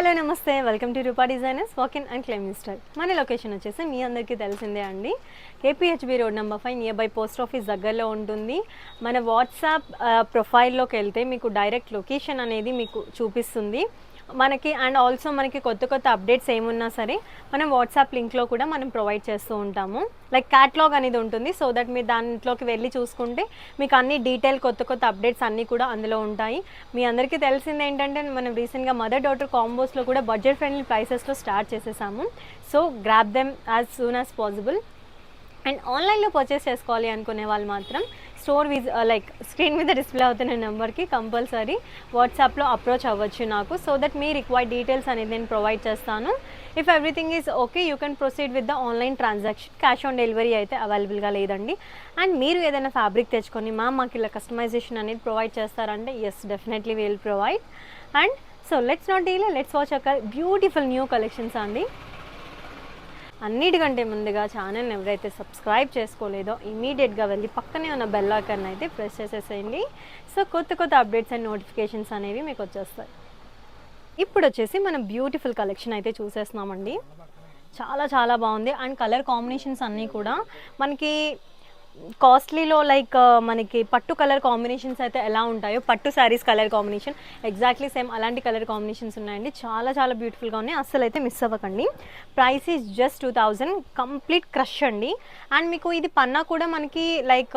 Hello నమస్తే, welcome to Roopa designers walk in and claim style. మన location వచ్చేసి మీ అందరికీ తెలిసిందే అండి, KPHB road number 5 near by post office దగ్గరలో ఉంటుంది. మన వాట్సాప్ ప్రొఫైల్లోకి వెళ్తే మీకు డైరెక్ట్ లొకేషన్ అనేది మీకు చూపిస్తుంది మనకి. అండ్ ఆల్సో మనకి కొత్త కొత్త అప్డేట్స్ ఏమున్నా సరే మనం వాట్సాప్ లింక్లో కూడా మనం ప్రొవైడ్ చేస్తూ ఉంటాము. లైక్ క్యాటలాగ్ అనేది ఉంటుంది, సో దట్ మీరు దాంట్లోకి వెళ్ళి చూసుకుంటే మీకు అన్ని డీటెయిల్ కొత్త కొత్త అప్డేట్స్ అన్నీ కూడా అందులో ఉంటాయి. మీ అందరికీ తెలిసింది ఏంటంటే మనం రీసెంట్గా మదర్ డాటర్ కాంబోస్లో కూడా బడ్జెట్ ఫ్రెండ్లీ ప్రైసెస్లో స్టార్ట్ చేసేసాము. So grab them as soon as possible. And ఆన్లైన్లో పర్చేస్ చేసుకోవాలి అనుకునే వాళ్ళు మాత్రం స్టోర్ లైక్ స్క్రీన్ మీద డిస్ప్లే అవుతున్న నెంబర్కి కంపల్సరీ వాట్సాప్లో అప్రోచ్ అవ్వచ్చు నాకు, so that me required details అనేది నేను ప్రొవైడ్ చేస్తాను. If everything is okay you can proceed with the online transaction. Cash on delivery అయితే అవైలబుల్గా లేదండి. అండ్ మీరు ఏదైనా ఫ్యాబ్రిక్ తెచ్చుకొని మాకు ఇలా కస్టమైజేషన్ అనేది ప్రొవైడ్ చేస్తారంటే yes, definitely will provide. And so let's not delay, let's watch a beautiful new collections అండి. అన్నిటికంటే ముందుగా ఛానల్ని ఎవరైతే సబ్స్క్రైబ్ చేసుకోలేదో ఇమీడియట్గా వెళ్ళి పక్కనే ఉన్న బెల్ ఐకాన్ అయితే ప్రెస్ చేసేసేయండి. సో కొత్త కొత్త అప్డేట్స్ అండ్ నోటిఫికేషన్స్ అనేవి మీకు వచ్చేస్తాయి. ఇప్పుడు వచ్చేసి మనం బ్యూటిఫుల్ కలెక్షన్ అయితే చూసేస్తున్నామండి. చాలా చాలా బాగుంది. అండ్ కలర్ కాంబినేషన్స్ అన్నీ కూడా మనకి కాస్ట్లీలో లైక్ మనకి పట్టు కలర్ కాంబినేషన్స్ అయితే ఎలా ఉంటాయో, పట్టు saris colour combination exactly same అలాంటి కలర్ కాంబినేషన్స్ ఉన్నాయండి. చాలా చాలా బ్యూటిఫుల్గా ఉన్నాయి, అస్సలు అయితే మిస్ అవ్వకండి. Price is just 2000, complete crush అండి. అండ్ మీకు ఇది పన్నా కూడా మనకి లైక్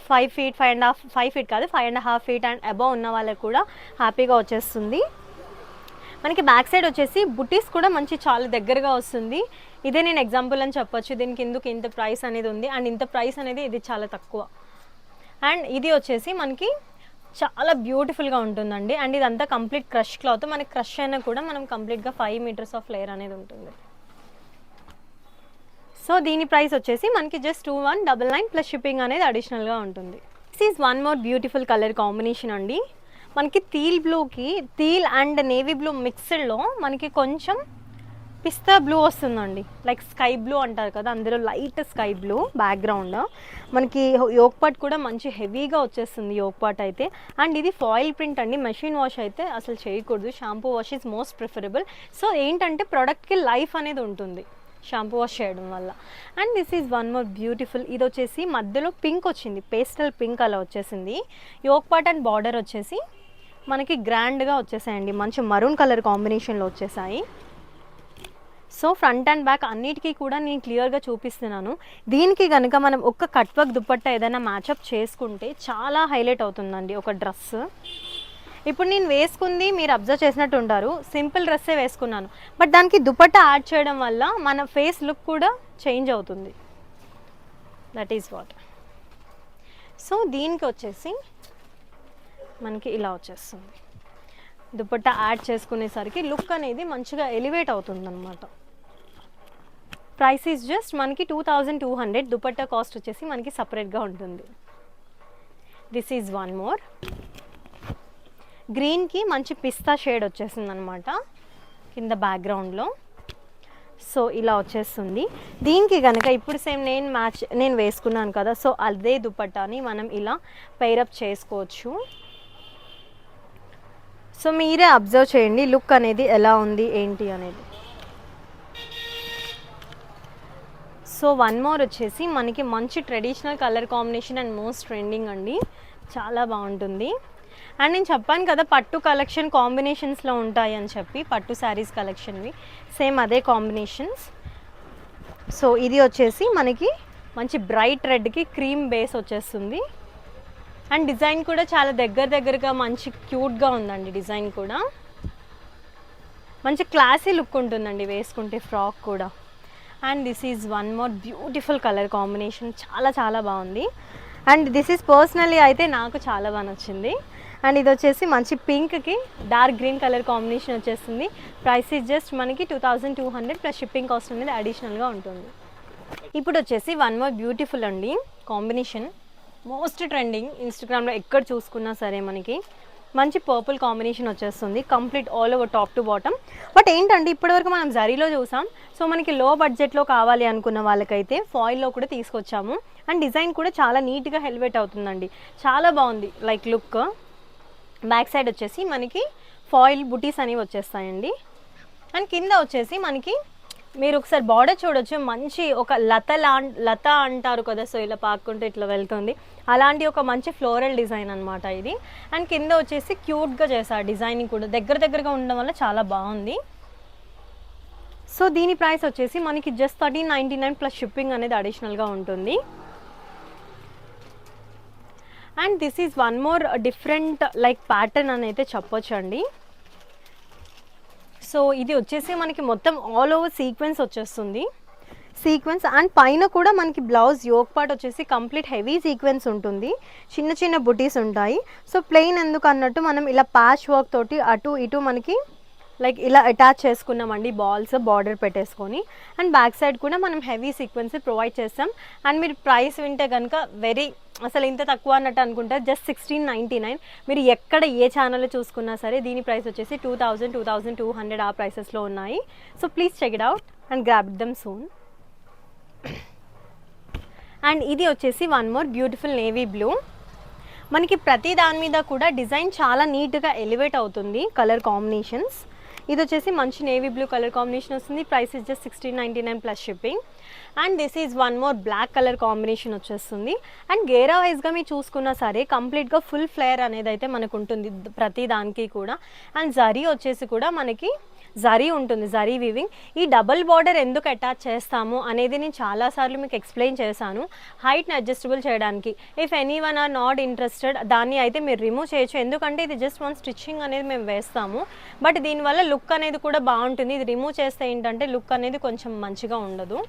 5 feet 5 feet కాదు 5.5 feet అండ్ అబవ్ ఉన్న వాళ్ళకి కూడా హ్యాపీగా వచ్చేస్తుంది. మనకి బ్యాక్ సైడ్ వచ్చేసి బుటీస్ కూడా మంచి చాలా దగ్గరగా వస్తుంది. ఇదే నేను ఎగ్జాంపుల్ అని చెప్పొచ్చు, దీనికి ఎందుకు ఇంత ప్రైస్ అనేది ఉంది. అండ్ ఇంత ప్రైస్ అనేది ఇది చాలా తక్కువ. అండ్ ఇది వచ్చేసి మనకి చాలా బ్యూటిఫుల్గా ఉంటుందండి. అండ్ ఇదంతా కంప్లీట్ క్రష్ క్లాత్. మనకి క్రష్ అయినా కూడా మనం కంప్లీట్గా 5 meters ఆఫ్ లేయర్ అనేది ఉంటుంది. సో దీని ప్రైస్ వచ్చేసి మనకి జస్ట్ 2199 ప్లస్ షిప్పింగ్ అనేది అడిషనల్గా ఉంటుంది. This is one more beautiful colour combination అండి. మనకి టీల్ బ్లూకి టీల్ అండ్ నేవీ బ్లూ మిక్స్డ్లో మనకి కొంచెం పిస్తా బ్లూ వస్తుందండి, లైక్ స్కై బ్లూ అంటారు కదా, అందులో లైట్ స్కై బ్లూ బ్యాక్గ్రౌండ్. మనకి యోక్ పార్ట్ కూడా మంచి హెవీగా వచ్చేస్తుంది యోక్ పార్ట్ అయితే. అండ్ ఇది ఫాయిల్ ప్రింట్ అండి, మెషిన్ వాష్ అయితే అసలు చేయకూడదు, shampoo wash is most preferable. So ఏంటంటే ప్రోడక్ట్కి లైఫ్ అనేది ఉంటుంది షాంపూ వాష్ చేయడం వల్ల. And this is one more beautiful. ఇది వచ్చేసి మధ్యలో పింక్ వచ్చింది, పేస్టల్ పింక్ అలా వచ్చేసింది. యోక్ పార్ట్ అండ్ బార్డర్ వచ్చేసి మనకి గ్రాండ్గా వచ్చేసాయండి, మంచి మరూన్ కలర్ కాంబినేషన్లో వచ్చేసాయి. సో ఫ్రంట్ అండ్ బ్యాక్ అన్నిటికీ కూడా నేను క్లియర్గా చూపిస్తున్నాను. దీనికి కనుక మనం ఒక్క కట్ వర్క్ దుపట్టా ఏదైనా మ్యాచప్ చేసుకుంటే చాలా హైలైట్ అవుతుందండి ఒక డ్రెస్. ఇప్పుడు నేను వేసుకుంది మీరు అబ్జర్వ్ చేసినట్టు ఉంటారు, సింపుల్ డ్రెస్సే వేసుకున్నాను, బట్ దానికి దుపట్టా యాడ్ చేయడం వల్ల మన ఫేస్ లుక్ కూడా చేంజ్ అవుతుంది. That is what. సో దీనికి వచ్చేసి మనకి ఇలా వచ్చేస్తుంది, దుపట్టా యాడ్ చేసుకునేసరికి లుక్ అనేది మంచిగా ఎలివేట్ అవుతుంది అనమాట. ప్రైస్ ఈజ్ జస్ట్ మనకి 2200. దుపట్టా కాస్ట్ వచ్చేసి మనకి సపరేట్గా ఉంటుంది. This is one more. గ్రీన్కి మంచి పిస్తా షేడ్ వచ్చేసింది అనమాట కింద బ్యాక్గ్రౌండ్లో. సో ఇలా వచ్చేస్తుంది. దీనికి కనుక ఇప్పుడు సేమ్ నేను వేసుకున్నాను కదా, సో అదే దుపట్టాని మనం ఇలా పెయిరప్ చేసుకోవచ్చు. సో మీరే అబ్జర్వ్ చేయండి లుక్ అనేది ఎలా ఉంది ఏంటి అనేది. సో వన్ మోర్ వచ్చేసి మనకి మంచి traditional colour combination and most trending అండి, చాలా బాగుంటుంది. అండ్ నేను చెప్పాను కదా పట్టు కలెక్షన్ కాంబినేషన్స్లో ఉంటాయి అని చెప్పి, పట్టు శారీస్ కలెక్షన్వి సేమ్ అదే కాంబినేషన్స్. సో ఇది వచ్చేసి మనకి మంచి బ్రైట్ రెడ్కి క్రీమ్ బేస్ వచ్చేస్తుంది. అండ్ డిజైన్ కూడా చాలా దగ్గరగా మంచి క్యూట్గా ఉందండి. డిజైన్ కూడా మంచి క్లాసీ లుక్ ఉంటుందండి వేసుకుంటే ఫ్రాక్ కూడా. And this is one more beautiful colour combination, చాలా చాలా బాగుంది. అండ్ దిస్ ఈజ్ పర్సనలీ అయితే నాకు చాలా బాగా నచ్చింది. అండ్ ఇది వచ్చేసి మంచి పింక్కి డార్క్ గ్రీన్ కలర్ కాంబినేషన్ వచ్చేస్తుంది. ప్రైస్ ఈజ్ జస్ట్ మనకి 2200 ప్లస్ షిప్పింగ్ కాస్ట్ అనేది అడిషనల్గా ఉంటుంది. ఇప్పుడు వచ్చేసి వన్ మోర్ బ్యూటిఫుల్ అండి కాంబినేషన్, మోస్ట్ ట్రెండింగ్ ఇన్స్టాగ్రామ్లో ఎక్కడ చూసుకున్నా సరే మనకి మంచి పర్పుల్ కాంబినేషన్ వచ్చేస్తుంది, complete all over top to bottom. But ఏంటంటే ఇప్పటివరకు మనం జరీలో చూసాం, సో మనకి లో బడ్జెట్లో కావాలి అనుకున్న వాళ్ళకైతే ఫాయిల్లో కూడా తీసుకొచ్చాము. అండ్ డిజైన్ కూడా చాలా నీట్గా ఎలివేట్ అవుతుందండి, చాలా బాగుంది లైక్ లుక్. బ్యాక్ సైడ్ వచ్చేసి మనకి ఫాయిల్ బుటీస్ అనేవి వచ్చేస్తాయండి. అండ్ కింద వచ్చేసి మనకి మీరు ఒకసారి బార్డర్ చూడొచ్చు, మంచి ఒక లత అంటారు కదా, సో ఇలా పాక్కుంటూ ఇట్లా వెళ్తుంది, అలాంటి ఒక మంచి ఫ్లోరల్ డిజైన్ అనమాట ఇది. అండ్ కింద వచ్చేసి క్యూట్గా చేశారు డిజైనింగ్ కూడా, దగ్గరగా ఉండడం వల్ల చాలా బాగుంది. సో దీని ప్రైస్ వచ్చేసి మనకి జస్ట్ 1399 ప్లస్ షిప్పింగ్ అనేది అడిషనల్గా ఉంటుంది. And this is one more different like pattern అని అయితే చెప్పొచ్చు అండి. సో ఇది వచ్చేసి మనకి మొత్తం ఆల్ ఓవర్ సీక్వెన్స్ వచ్చేస్తుంది, సీక్వెన్స్. అండ్ పైన కూడా మనకి బ్లౌజ్ యోక్ పార్ట్ వచ్చేసి కంప్లీట్ హెవీ సీక్వెన్స్ ఉంటుంది, చిన్న చిన్న బుటీస్ ఉంటాయి. సో ప్లెయిన్ ఎందుకు అన్నట్టు మనం ఇలా ప్యాచ్ వర్క్ తోటి అటు ఇటు మనకి లైక్ ఇలా అటాచ్ చేసుకున్నామండి బాల్స్, బార్డర్ పెట్టేసుకొని. అండ్ బ్యాక్ సైడ్ కూడా మనం హెవీ సీక్వెన్స్ ప్రొవైడ్ చేస్తాం. అండ్ మీరు ప్రైస్ వింటే కనుక అసలు ఇంత తక్కువ అన్నట్టు అనుకుంటారు, జస్ట్ 1699. మీరు ఎక్కడ ఏ ఛానల్లో చూసుకున్నా సరే దీని ప్రైస్ వచ్చేసి 2000, 2200 ఆ ప్రైసెస్లో ఉన్నాయి. So please check it out and grab them soon. And ఇది వచ్చేసి one more beautiful navy blue. మనకి ప్రతి దాని మీద కూడా డిజైన్ చాలా నీట్గా ఎలివేట్ అవుతుంది, కలర్ కాంబినేషన్స్. ఇది వచ్చేసి మంచి నేవీ బ్లూ కలర్ కాంబినేషన్ వస్తుంది, price is just 1699 plus shipping. And this is one more black colour combination వచ్చేస్తుంది. అండ్ గేరా వైజ్గా మీరు చూసుకున్నా సరే కంప్లీట్గా ఫుల్ ఫ్లేయర్ అనేది అయితే మనకు ఉంటుంది ప్రతి దానికి కూడా. అండ్ జరీ వచ్చేసి కూడా మనకి జరీ ఉంటుంది, జరీ వీవింగ్. ఈ డబుల్ బార్డర్ ఎందుకు అటాచ్ చేస్తాము అనేది నేను చాలాసార్లు మీకు ఎక్స్ప్లెయిన్ చేశాను, హైట్ని అడ్జస్టబుల్ చేయడానికి. If any one or not interested దాన్ని అయితే మీరు రిమూవ్ చేయొచ్చు, ఎందుకంటే ఇది జస్ట్ వన్ స్టిచ్చింగ్ అనేది మేము వేస్తాము, బట్ దీనివల్ల లుక్ అనేది కూడా బాగుంటుంది. ఇది రిమూవ్ చేస్తే ఏంటంటే లుక్ అనేది కొంచెం మంచిగా ఉండదు.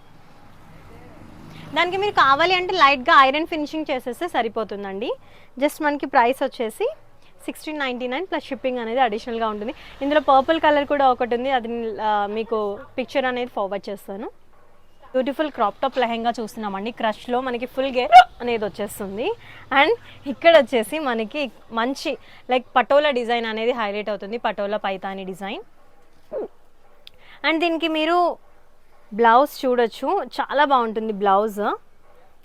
దానికి మీరు కావాలి అంటే లైట్గా ఐరన్ ఫినిషింగ్ చేసేస్తే సరిపోతుందండి. జస్ట్ మనకి ప్రైస్ వచ్చేసి 1699 ప్లస్ షిప్పింగ్ అనేది అడిషనల్గా ఉంటుంది. ఇందులో పర్పుల్ కలర్ కూడా ఒకటి ఉంది, అది మీకు పిక్చర్ అనేది ఫార్వర్డ్ చేస్తాను. బ్యూటిఫుల్ క్రాప్ టాప్ లెహెంగా చూస్తున్నామండి, క్రష్లో మనకి ఫుల్ గేర్ అనేది వచ్చేస్తుంది. అండ్ ఇక్కడ వచ్చేసి మనకి మంచి లైక్ పటోలా డిజైన్ అనేది హైలైట్ అవుతుంది, పటోలా పైతాని డిజైన్. అండ్ దీనికి మీరు బ్లౌజ్ చూడొచ్చు, చాలా బాగుంటుంది బ్లౌజ్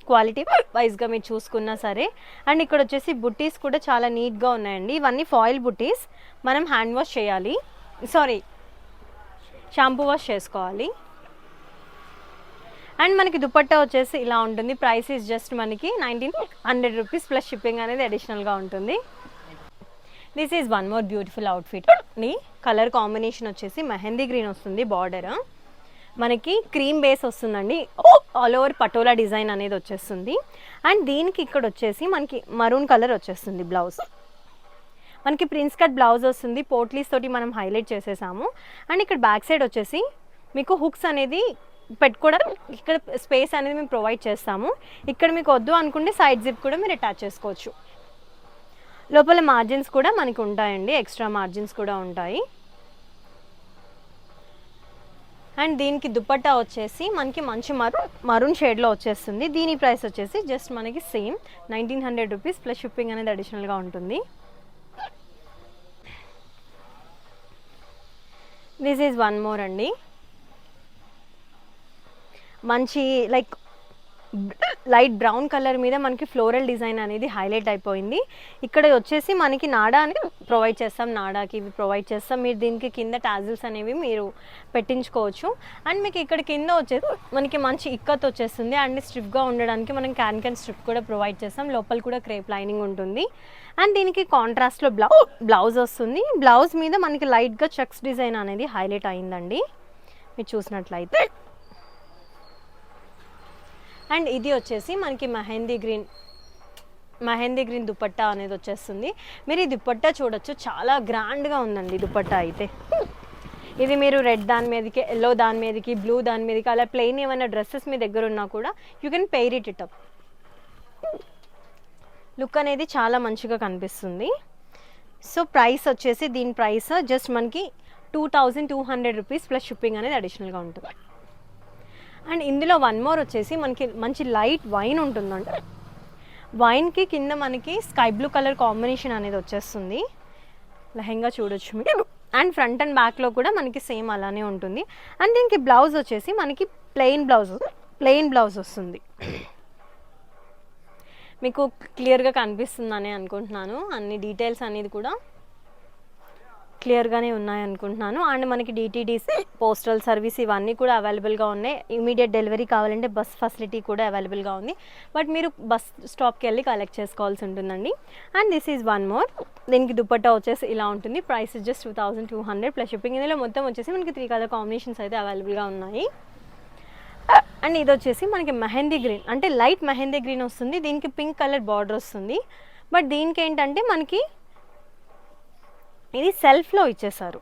క్వాలిటీ వైజ్గా మీరు చూసుకున్నా సరే. అండ్ ఇక్కడ వచ్చేసి బుట్టీస్ కూడా చాలా నీట్గా ఉన్నాయండి, ఇవన్నీ ఫాయిల్ బుట్టీస్. మనం హ్యాండ్ వాష్ చేయాలి, షాంపూ వాష్ చేసుకోవాలి. అండ్ మనకి దుపట్టా వచ్చేసి ఇలా ఉంటుంది, ప్రైస్ ఇస్ జస్ట్ మనకి 1900 రూపీస్ ప్లస్ షిప్పింగ్ అనేది అడిషనల్గా ఉంటుంది. This is one more beautiful outfit. Colour combination వచ్చేసి మెహందీ గ్రీన్ వస్తుంది, బార్డర్ మనకి క్రీమ్ బేస్ వస్తుందండి, ఆల్ ఓవర్ పటోలా డిజైన్ అనేది వచ్చేస్తుంది. అండ్ దీనికి ఇక్కడ వచ్చేసి మనకి మరూన్ కలర్ వచ్చేస్తుంది బ్లౌజ్. మనకి ప్రిన్స్ కట్ బ్లౌజ్ వస్తుంది, పోట్లీస్ తోటి మనం హైలైట్ చేసేసాము. అండ్ ఇక్కడ బ్యాక్ సైడ్ వచ్చేసి మీకు హుక్స్ అనేది పెట్టుకోవడం, ఇక్కడ స్పేస్ అనేది మేము ప్రొవైడ్ చేస్తాము. ఇక్కడ మీకు వద్దు అనుకుంటే సైడ్ జిప్ కూడా మీరు అటాచ్ చేసుకోవచ్చు. లోపల మార్జిన్స్ కూడా మనకి ఉంటాయండి, ఎక్స్ట్రా మార్జిన్స్ కూడా ఉంటాయి. అండ్ దీనికి దుపట్టా వచ్చేసి మనకి మంచి మరూన్ షేడ్లో వచ్చేస్తుంది. దీని ప్రైస్ వచ్చేసి జస్ట్ మనకి సేమ్ 1900 రూపీస్ ప్లస్ షిప్పింగ్ అనేది అడిషనల్గా ఉంటుంది. దిస్ ఈజ్ వన్ మోర్ అండి, మంచి లైక్ లైట్ బ్రౌన్ కలర్ మీద మనకి ఫ్లోరల్ డిజైన్ అనేది హైలైట్ అయిపోయింది. ఇక్కడ వచ్చేసి మనకి నాడా అని ప్రొవైడ్ చేస్తాం, నాడాకి ఇవి ప్రొవైడ్ చేస్తాం. మీరు దీనికి కింద టాజిల్స్ అనేవి మీరు పెట్టించుకోవచ్చు. అండ్ మీకు ఇక్కడ కింద వచ్చేసి మనకి మంచి ఇక్కత్ వచ్చేస్తుంది. అండ్ స్ట్రిప్గా ఉండడానికి మనం క్యాన్ స్ట్రిప్ కూడా ప్రొవైడ్ చేస్తాం, లోపల కూడా క్రేప్ లైనింగ్ ఉంటుంది. అండ్ దీనికి కాంట్రాస్ట్లో బ్లౌజ్ వస్తుంది. బ్లౌజ్ మీద మనకి లైట్గా చెక్స్ డిజైన్ అనేది హైలైట్ అయిందండి మీరు చూసినట్లయితే. అండ్ ఇది వచ్చేసి మనకి మెహందీ గ్రీన్ దుపట్టా అనేది వచ్చేస్తుంది. మీరు ఈ దుపట్టా చూడొచ్చు, చాలా గ్రాండ్గా ఉందండి దుపట్టా అయితే. ఇది మీరు రెడ్ దాని మీదకి, ఎల్లో దాని మీదకి, బ్లూ దాని మీదకి, అలా ప్లెయిన్ ఏమైనా డ్రెస్సెస్ మీ దగ్గర ఉన్నా కూడా you can pair it up. Look అనేది చాలా మంచిగా కనిపిస్తుంది. సో ప్రైస్ వచ్చేసి దీని ప్రైస్ జస్ట్ మనకి 2200 రూపీస్ ప్లస్ షిప్పింగ్ అనేది అడిషనల్గా ఉంటుంది. అండ్ ఇందులో వన్ మోర్ వచ్చేసి మనకి మంచి లైట్ వైన్ ఉంటుందండి, వైన్కి కింద మనకి స్కై బ్లూ కలర్ కాంబినేషన్ అనేది వచ్చేస్తుంది. లెహెంగా చూడొచ్చు మీరు. అండ్ ఫ్రంట్ అండ్ బ్యాక్లో కూడా మనకి సేమ్ అలానే ఉంటుంది. అండ్ దీనికి బ్లౌజ్ వచ్చేసి మనకి ప్లెయిన్ బ్లౌజ్ వస్తుంది. మీకు క్లియర్గా కనిపిస్తుందని అనుకుంటున్నాను అన్ని డీటెయిల్స్ అనేది కూడా. క్లియర్గానే ఉన్నాయి అనుకుంటున్నాను. అండ్ మనకి డిటీడీసీ పోస్టల్ సర్వీస్ ఇవన్నీ కూడా అవైలబుల్గా ఉన్నాయి. ఇమీడియట్ డెలివరీ కావాలంటే బస్ ఫెసిలిటీ కూడా అవైలబుల్గా ఉంది. బట్ మీరు బస్ స్టాప్కి వెళ్ళి కలెక్ట్ చేసుకోవాల్సి ఉంటుందండి. And this is one more. దీనికి దుపట్టా వచ్చేసి ఇలా ఉంటుంది. Price just 2200 plus shipping. ఇందులో మొత్తం వచ్చేసి మనకి 3 కలర్ కాంబినేషన్స్ అయితే అవైలబుల్గా ఉన్నాయి. అండ్ ఇది వచ్చేసి మనకి మెహందీ గ్రీన్, అంటే లైట్ మెహందీ గ్రీన్ వస్తుంది. దీనికి పింక్ కలర్ బార్డర్ వస్తుంది. బట్ దీనికి ఏంటంటే మనకి ఇది సెల్ఫ్లో ఇచ్చేసారు.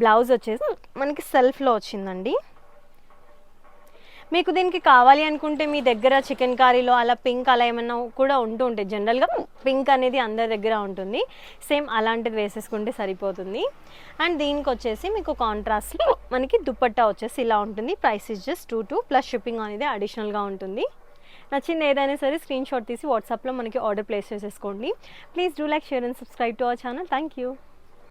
బ్లౌజ్ వచ్చేసి మనకి సెల్ఫ్లో వచ్చిందండి. మీకు దీనికి కావాలి అనుకుంటే మీ దగ్గర చికెన్ కర్రీలో అలా పింక్ అలా ఏమన్నా కూడా ఉంటూ ఉంటాయి. జనరల్గా పింక్ అనేది అందరి దగ్గర ఉంటుంది. సేమ్ అలాంటిది వేసేసుకుంటే సరిపోతుంది. అండ్ దీనికి వచ్చేసి మీకు కాంట్రాస్ట్లో మనకి దుపట్టా వచ్చేసి ఇలా ఉంటుంది. Price is just 22 plus shipping అనేది అడిషనల్గా ఉంటుంది. నచ్చింది ఏదైనా సరే స్క్రీన్ షాట్ తీసి వాట్సాప్లో మనకి ఆర్డర్ ప్లేస్ చేసేసుకోండి. Please do like, share and subscribe to our channel. Thank you.